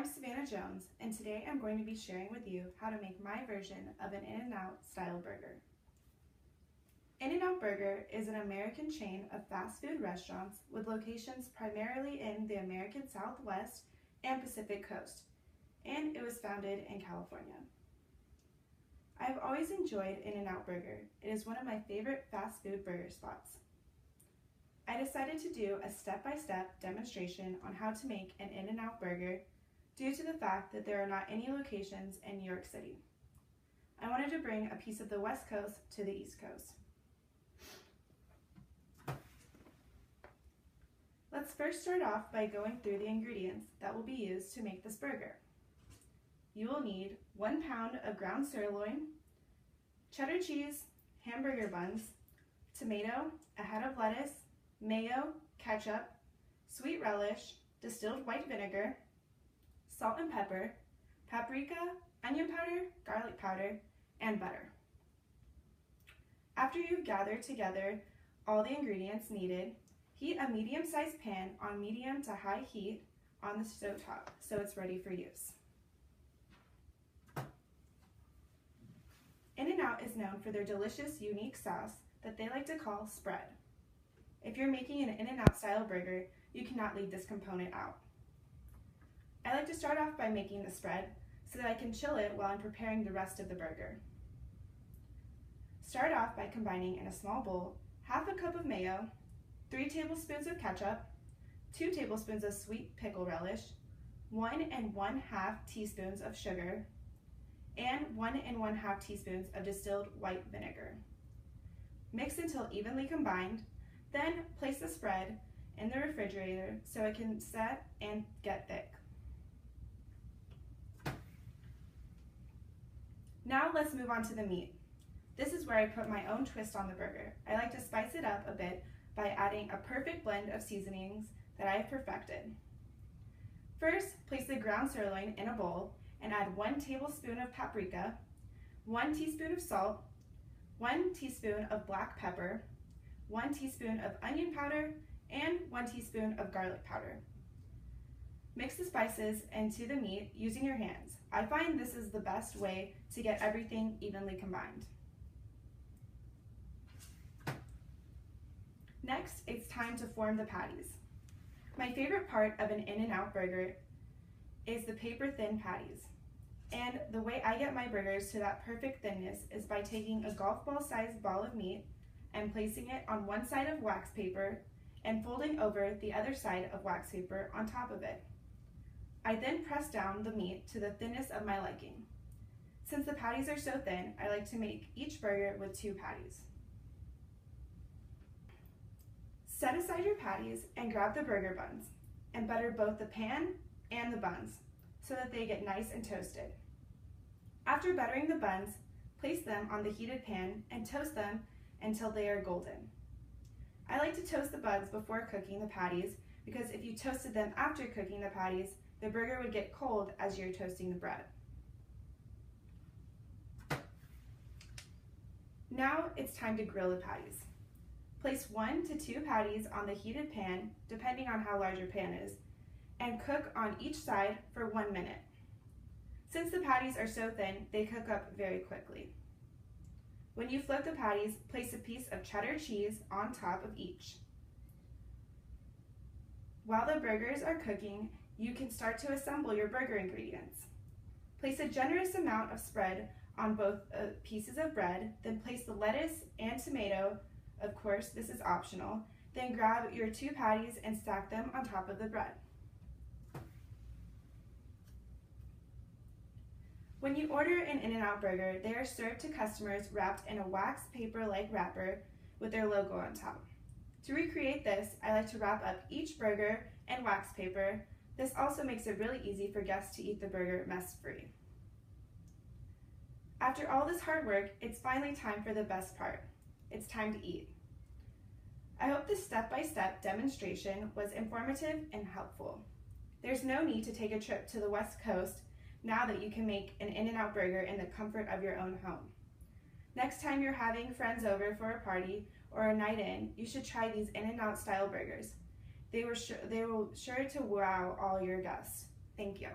I'm Savannah Jones, and today I'm going to be sharing with you how to make my version of an In-N-Out style burger. In-N-Out Burger is an American chain of fast food restaurants with locations primarily in the American Southwest and Pacific Coast, and it was founded in California. I've always enjoyed In-N-Out Burger. It is one of my favorite fast food burger spots. I decided to do a step-by-step demonstration on how to make an In-N-Out Burger due to the fact that there are not any locations in New York City. I wanted to bring a piece of the West Coast to the East Coast. Let's first start off by going through the ingredients that will be used to make this burger. You will need 1 pound of ground sirloin, cheddar cheese, hamburger buns, tomato, a head of lettuce, mayo, ketchup, sweet relish, distilled white vinegar, salt and pepper, paprika, onion powder, garlic powder, and butter. After you've gathered together all the ingredients needed, heat a medium-sized pan on medium to high heat on the stovetop so it's ready for use. In-N-Out is known for their delicious, unique sauce that they like to call spread. If you're making an In-N-Out style burger, you cannot leave this component out. I like to start off by making the spread so that I can chill it while I'm preparing the rest of the burger. Start off by combining in a small bowl half a cup of mayo, 3 tablespoons of ketchup, 2 tablespoons of sweet pickle relish, 1 1/2 teaspoons of sugar, and 1 1/2 teaspoons of distilled white vinegar. Mix until evenly combined, then place the spread in the refrigerator so it can set and get thick. Now let's move on to the meat. This is where I put my own twist on the burger. I like to spice it up a bit by adding a perfect blend of seasonings that I have perfected. First, place the ground sirloin in a bowl and add 1 tablespoon of paprika, 1 teaspoon of salt, 1 teaspoon of black pepper, 1 teaspoon of onion powder, and 1 teaspoon of garlic powder. Mix the spices into the meat using your hands. I find this is the best way to get everything evenly combined. Next, it's time to form the patties. My favorite part of an In-N-Out burger is the paper-thin patties. And the way I get my burgers to that perfect thinness is by taking a golf ball-sized ball of meat and placing it on one side of wax paper and folding over the other side of wax paper on top of it. I then press down the meat to the thinness of my liking. Since the patties are so thin, I like to make each burger with 2 patties. Set aside your patties and grab the burger buns and butter both the pan and the buns so that they get nice and toasted. After buttering the buns, place them on the heated pan and toast them until they are golden. I like to toast the buns before cooking the patties because if you toasted them after cooking the patties, the burger would get cold as you're toasting the bread. Now it's time to grill the patties. Place 1 to 2 patties on the heated pan, depending on how large your pan is, and cook on each side for 1 minute. Since the patties are so thin, they cook up very quickly. When you flip the patties, place a piece of cheddar cheese on top of each. While the burgers are cooking, you can start to assemble your burger ingredients. Place a generous amount of spread on both pieces of bread, then place the lettuce and tomato. Of course, this is optional. Then grab your 2 patties and stack them on top of the bread. When you order an In-N-Out burger, they are served to customers wrapped in a wax paper-like wrapper with their logo on top. To recreate this, I like to wrap up each burger in wax paper. This also makes it really easy for guests to eat the burger mess-free. After all this hard work, it's finally time for the best part. It's time to eat. I hope this step-by-step demonstration was informative and helpful. There's no need to take a trip to the West Coast now that you can make an In-N-Out burger in the comfort of your own home. Next time you're having friends over for a party or a night in, you should try these In-N-Out style burgers. They will sure to wow all your guests. Thank you.